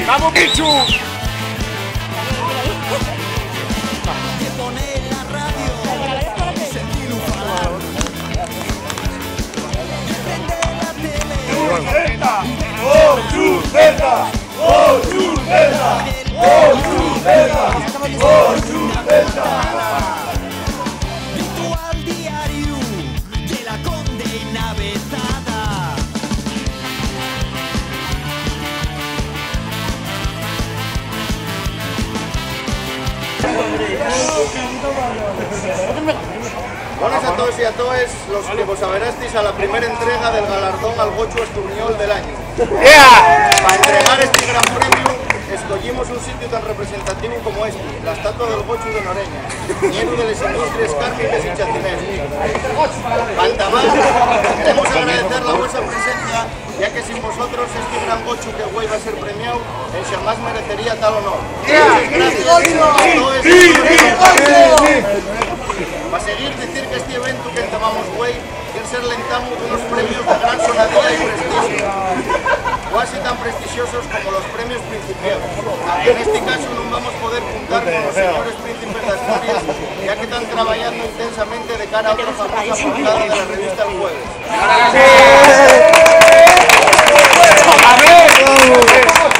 ¡Vamos, Pichu! Que pone la radio, sentir un far. Prende la tele. Ritual diario de la condena vetada. Buenas a todos y a todas los que vos averasteis a la primera entrega del galardón al Gochu Asturiñol del año. Para entregar este gran premio, escogimos un sitio tan representativo como este, la estatua del Gochu de Noreña, lleno de las industrias cárnicas y chacineras. Falta más, queremos agradecer la vuestra presencia, ya que sin vosotros este gran Gochu que hoy va a ser premiado, en jamás merecería tal honor. Muchas gracias a todos. Para seguir decir que este evento que tomamos hoy quiere ser lentamo de unos premios de gran sonadía y prestigio, casi tan prestigiosos como los premios Principio. En este caso no vamos a poder contar con los señores príncipes de Asturias, ya que están trabajando intensamente de cara a otra famosa portada de la revista El Jueves.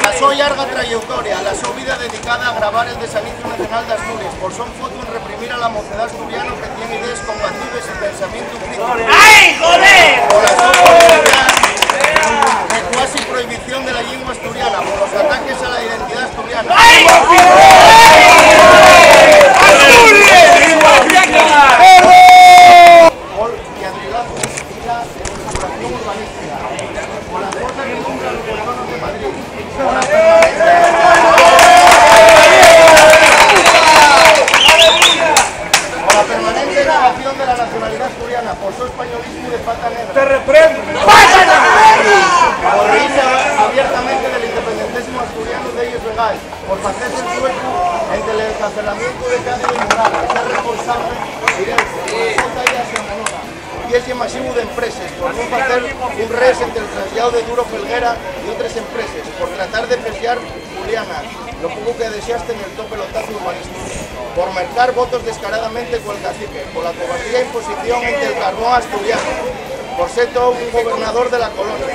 La su larga trayectoria, la su vida dedicada a grabar el desalicio nacional de Asturias, por son foto en reprimir a la mocedad asturiana que tiene ideas combatibles y pensamiento crítico. ¡Ay, joder! Por la su política de cuasi prohibición de la lengua asturiana, por los ataques a la identidad asturiana. ¡Ay! Por viabilidad política de regulación urbanística, por las cosas que cumplan los gobiernos de Madrid, por la permanente negación de la nacionalidad asturiana, por su españolismo de pata negra. ¡Te reprendo! Por reírse abiertamente del independentismo asturiano de ellos legal, por hacerse el sueco entre el encarcelamiento de Cádiz y Moral, ser responsable directo de la Junta y la Semana, y ese masivo de empresas, por no hacer un res entre el traslado de Duro Felguera y otras empresas, por tratar de preciar Juliana, lo poco que deseaste en el top pelotazo urbanístico, por mercar votos descaradamente con el cacique, por la cobardía e imposición entre el carbón asturiano, por ser todo un gobernador de la colonia,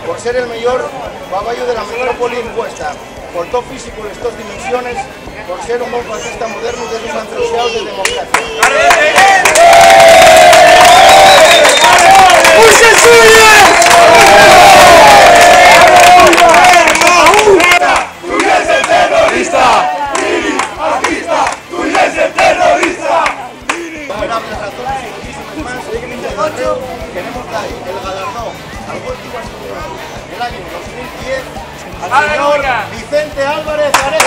por ser el mayor baballo de la metrópoli impuesta, por todo físico en estas dimensiones, por ser un buen fascista moderno de esos antroseados de democracia. Innumerables razones y muchísimas más, queremos dar el galardón al Gochu Asturiñol del año 2010 al señor Vicente Álvarez Arenas.